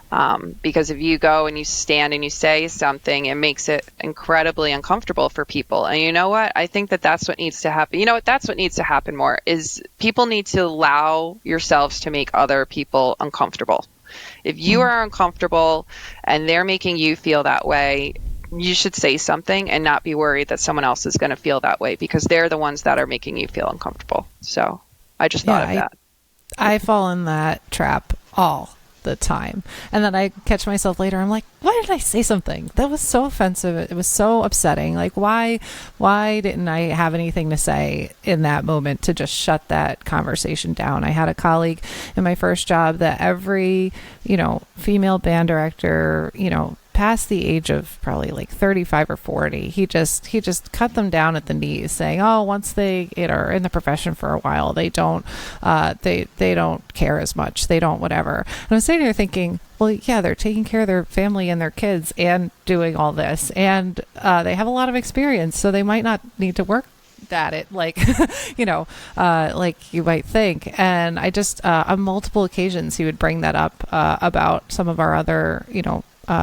Because if you go and you stand and you say something, it makes it incredibly uncomfortable for people. And you know what? I think that that's what needs to happen. You know what? That's what needs to happen more is people need to allow yourselves to make other people uncomfortable. If you are uncomfortable and they're making you feel that way, you should say something and not be worried that someone else is going to feel that way because they're the ones that are making you feel uncomfortable. So I just thought of that. I fall in that trap all the time. And then I catch myself later. I'm like, why did I say something? That was so offensive. It was so upsetting. Like, why didn't I have anything to say in that moment to just shut that conversation down? I had a colleague in my first job that every, female band director, past the age of probably like 35 or 40, he just cut them down at the knees, saying, oh, once they are in the profession for a while, they don't care as much, they don't whatever. And I'm sitting there thinking, well, yeah, they're taking care of their family and their kids and doing all this, and they have a lot of experience, so they might not need to work at it like like you might think. And I just on multiple occasions he would bring that up about some of our other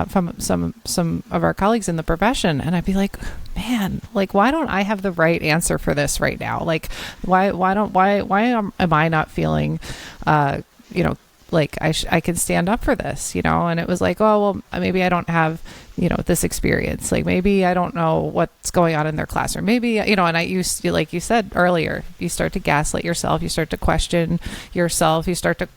from some of our colleagues in the profession, and I'd be like, man, like, why don't I have the right answer for this right now? Like, why am I not feeling like I can stand up for this, and it was like, oh, well, maybe I don't have, this experience. Like, maybe I don't know what's going on in their classroom. Maybe, and I used to, like you said earlier, you start to gaslight yourself. You start to question yourself. You start to,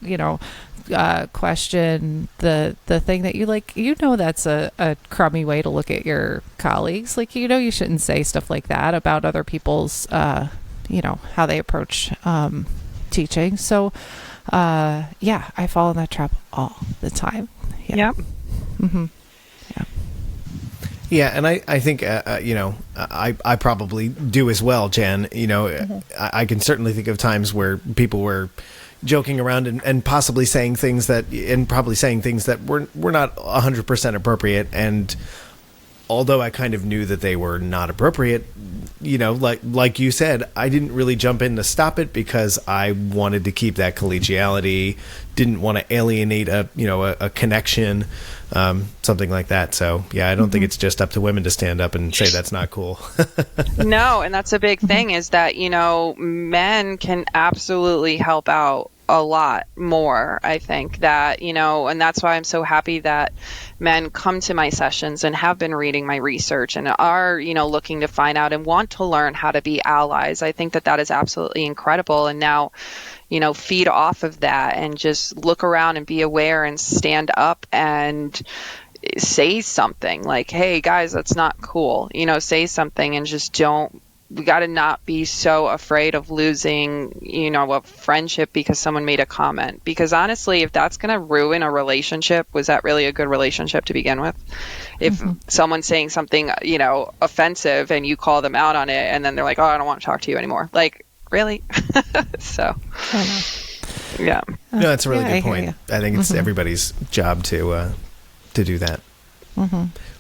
question the thing that you like, that's a crummy way to look at your colleagues. Like, you shouldn't say stuff like that about other people's, how they approach teaching. So, I fall in that trap all the time. Yeah. Mm-hmm. Yeah. Yeah. And I think, I probably do as well, Jen. I can certainly think of times where people were joking around and possibly saying things that were not 100% appropriate. And although I kind of knew that they were not appropriate, like you said, I didn't really jump in to stop it because I wanted to keep that collegiality, didn't want to alienate a connection, something like that. So yeah, I don't think it's just up to women to stand up and say that's not cool. No, and that's a big thing is that, men can absolutely help out a lot more. I think that, and that's why I'm so happy that men come to my sessions and have been reading my research and are, looking to find out and want to learn how to be allies. I think that is absolutely incredible. And now, feed off of that and just look around and be aware and stand up and say something like, hey guys, that's not cool. Say something and just we got to not be so afraid of losing, a friendship because someone made a comment. Because honestly, if that's going to ruin a relationship, was that really a good relationship to begin with? If someone's saying something, offensive and you call them out on it and then they're like, oh, I don't want to talk to you anymore. Like, really? So, yeah. No, that's a really good point. I think it's everybody's job to do that.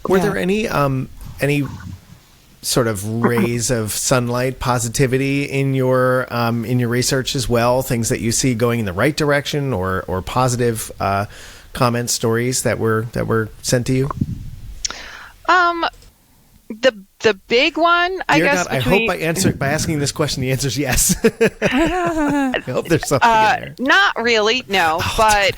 Were there any sort of rays of sunlight, positivity in your research as well? Things that you see going in the right direction, or positive comments, stories that were sent to you? The big one, I guess. God, I hope by asking this question, the answer is yes. I hope there's something in there. Not really, no. But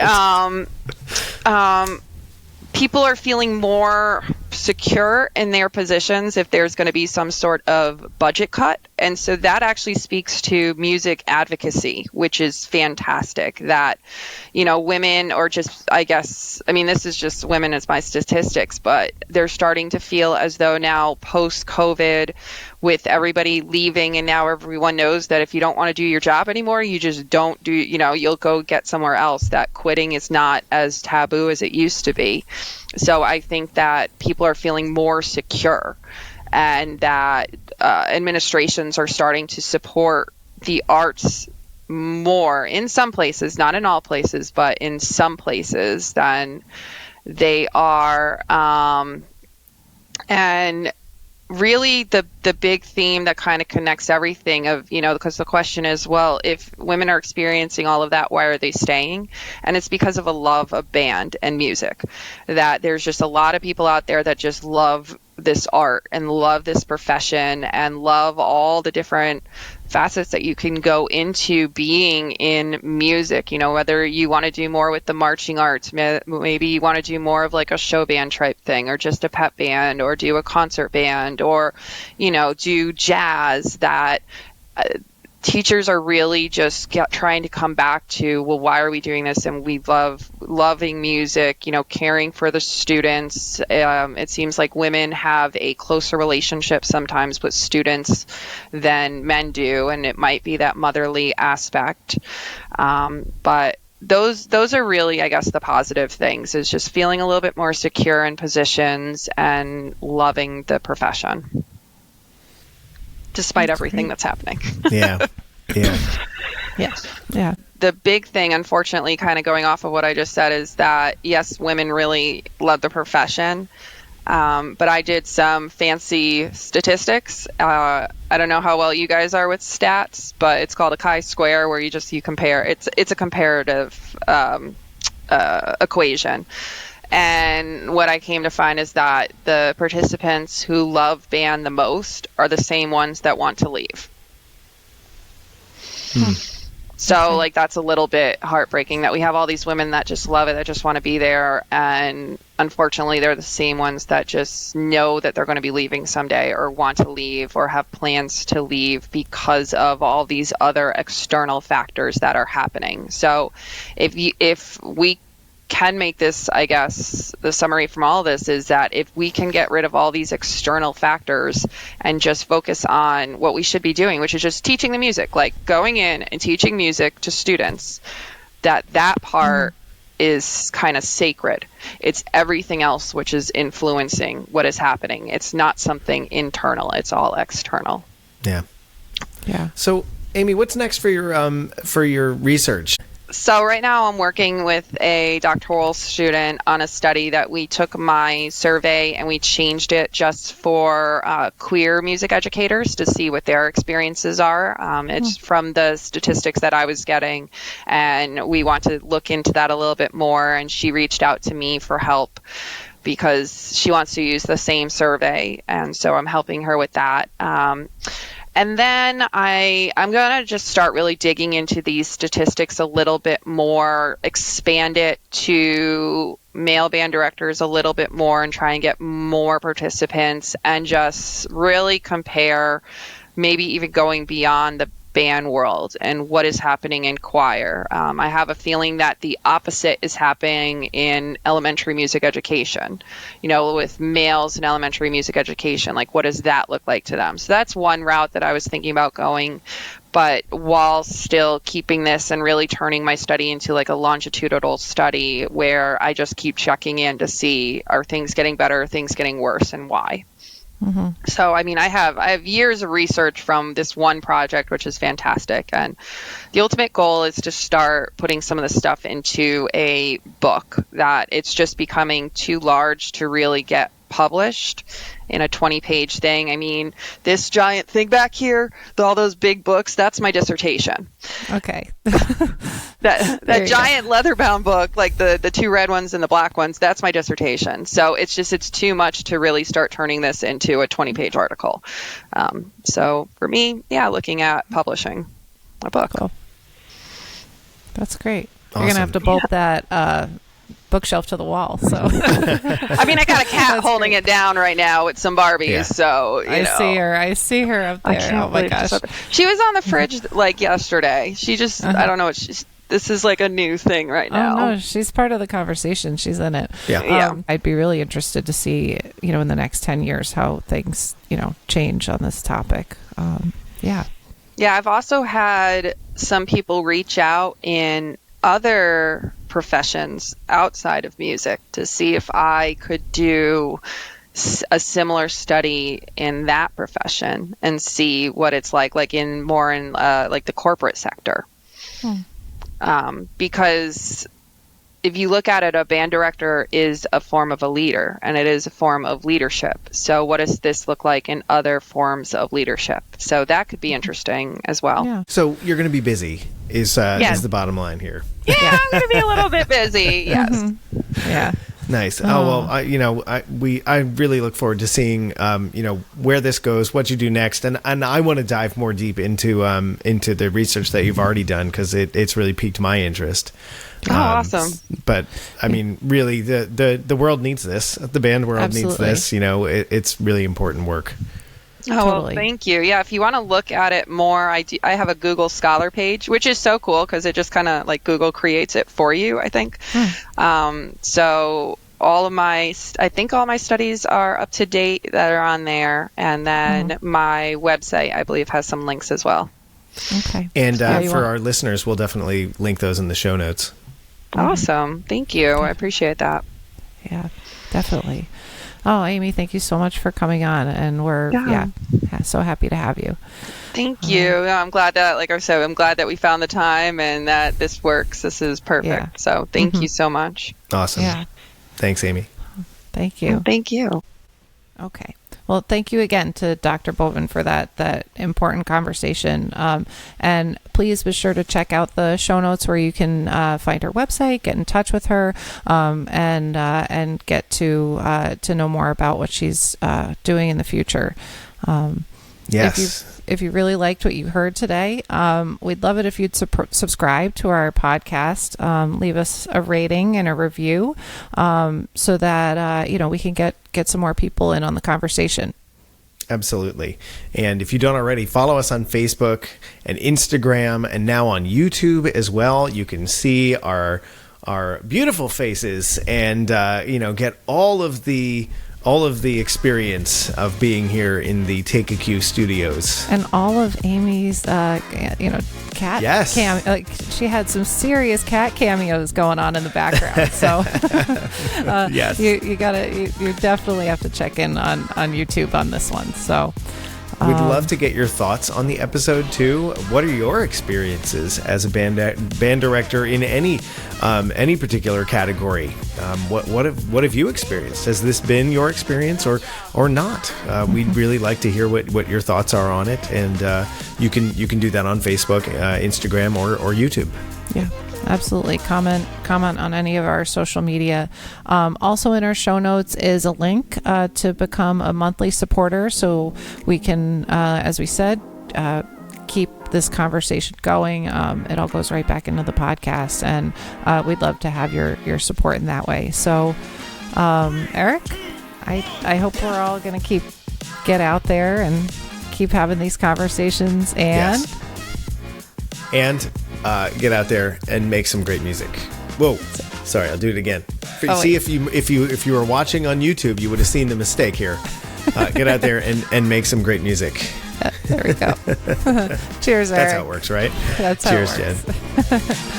people are feeling more secure in their positions if there's going to be some sort of budget cut. And so that actually speaks to music advocacy, which is fantastic, that, women, or just, this is just women as my statistics, but they're starting to feel as though now post-COVID, with everybody leaving, and now everyone knows that if you don't want to do your job anymore, you just don't do, you'll go get somewhere else, that quitting is not as taboo as it used to be. So I think that people are feeling more secure, and that administrations are starting to support the arts more in some places, not in all places, but in some places than they are. And really the big theme that kind of connects everything of, because the question is, well, if women are experiencing all of that, why are they staying? And it's because of a love of band and music, that there's just a lot of people out there that just love this art and love this profession and love all the different facets that you can go into being in music, whether you want to do more with the marching arts, maybe you want to do more of like a show band type thing, or just a pep band, or do a concert band, or, do jazz, that teachers are really just trying to come back to, well, why are we doing this? And we loving music, caring for the students. It seems like women have a closer relationship sometimes with students than men do, and it might be that motherly aspect. But those are really, I guess, the positive things, is just feeling a little bit more secure in positions and loving the profession, despite everything that's happening. Yeah. The big thing, unfortunately, kind of going off of what I just said, is that, yes, women really love the profession. But I did some fancy statistics. I don't know how well you guys are with stats, but it's called a chi-square, where you compare. It's a comparative equation. And what I came to find is that the participants who love band the most are the same ones that want to leave. So, like, that's a little bit heartbreaking, that we have all these women that just love it, that just want to be there. And unfortunately, they're the same ones that just know that they're going to be leaving someday, or want to leave, or have plans to leave because of all these other external factors that are happening. So if we can make this, I guess, the summary from all this is that if we can get rid of all these external factors and just focus on what we should be doing, which is just teaching the music, like going in and teaching music to students, that part is kind of sacred. It's everything else which is influencing what is happening. It's not something internal. It's all external. Yeah. Yeah. So, Amy, what's next for your research? So right now I'm working with a doctoral student on a study that we took my survey and we changed it just for queer music educators to see what their experiences are. It's from the statistics that I was getting, and we want to look into that a little bit more. And she reached out to me for help because she wants to use the same survey, and so I'm helping her with that. And then I'm going to just start really digging into these statistics a little bit more, expand it to male band directors a little bit more, and try and get more participants, and just really compare, maybe even going beyond the band world and what is happening in choir. I have a feeling that the opposite is happening in elementary music education, with males in elementary music education. Like, what does that look like to them? So that's one route that I was thinking about going, but while still keeping this and really turning my study into like a longitudinal study where I just keep checking in to see, are things getting better, are things getting worse, and why? So, I have years of research from this one project, which is fantastic. And the ultimate goal is to start putting some of this stuff into a book, that it's just becoming too large to really get published in a 20-page thing. This giant thing back here, all those big books, that's my dissertation. Okay. that giant leather-bound book, like the two red ones and the black ones, that's my dissertation. So it's too much to really start turning this into a 20-page article. So for me, looking at publishing a book. Cool. That's great. Awesome. You're going to have to bolt that bookshelf to the wall. So I mean, I got a cat holding it down right now with some Barbies. Yeah. So I see her up there. Oh my gosh. She was on the fridge like yesterday. She just, I don't know. This is like a new thing right now. Oh, no, she's part of the conversation. She's in it. Yeah. I'd be really interested to see, in the next 10 years how things, change on this topic. Yeah. Yeah, I've also had some people reach out in other professions outside of music to see if I could do a similar study in that profession and see what it's like in like the corporate sector. Because if you look at it, a band director is a form of a leader, and it is a form of leadership. So what does this look like in other forms of leadership? So that could be interesting as well. Yeah. So you're going to be busy is the bottom line here. Yeah, I'm going to be a little bit busy. Yes. Mm-hmm. Yeah. Nice. Oh, well, I really look forward to seeing, where this goes, what you do next. And I want to dive more deep into the research that you've already done, because it's really piqued my interest. Oh, awesome. But I mean, really, the world needs this. The band world needs this. It's really important work. Oh, well, thank you. Yeah, if you want to look at it more, I have a Google Scholar page, which is so cool because it just kind of like Google creates it for you, I think. So all my studies are up to date that are on there. And then my website, I believe, has some links as well. Okay. And for our listeners, we'll definitely link those in the show notes. Awesome. Thank you. I appreciate that. Yeah, definitely. Oh, Amy, thank you so much for coming on, and we're so happy to have you. Thank you. I'm glad that, like I said, I'm glad that we found the time and that this works. This is perfect. Yeah. So thank you so much. Awesome. Yeah. Thanks, Amy. Thank you. Thank you. Okay. Well, thank you again to Dr. Bovin for that important conversation. And please be sure to check out the show notes where you can find her website, get in touch with her, and get to know more about what she's doing in the future. Yes. If you really liked what you heard today, we'd love it if you'd subscribe to our podcast, leave us a rating and a review, so that we can get some more people in on the conversation. Absolutely. And if you don't already, follow us on Facebook and Instagram, and now on YouTube as well. You can see our beautiful faces and get all of the experience of being here in the Take a Cue studios. And all of Amy's, cat she had some serious cat cameos going on in the background. So yes, you definitely have to check in on YouTube on this one. So we'd love to get your thoughts on the episode too. What are your experiences as a band director in any particular category? What have you experienced? Has this been your experience or not? We'd really like to hear what your thoughts are on it, and you can do that on Facebook, Instagram, or YouTube. Yeah. Absolutely. Comment on any of our social media. Also in our show notes is a link to become a monthly supporter, so we can, as we said, keep this conversation going. It all goes right back into the podcast, and we'd love to have your support in that way. So, Erik, I hope we're all going to get out there and keep having these conversations, and get out there and make some great music. Whoa, sorry, I'll do it again. See, if you were watching on YouTube, you would have seen the mistake here. Get out there and make some great music. There we go. Cheers, Erik. That's how it works, right? That's how Cheers, it works. Jen.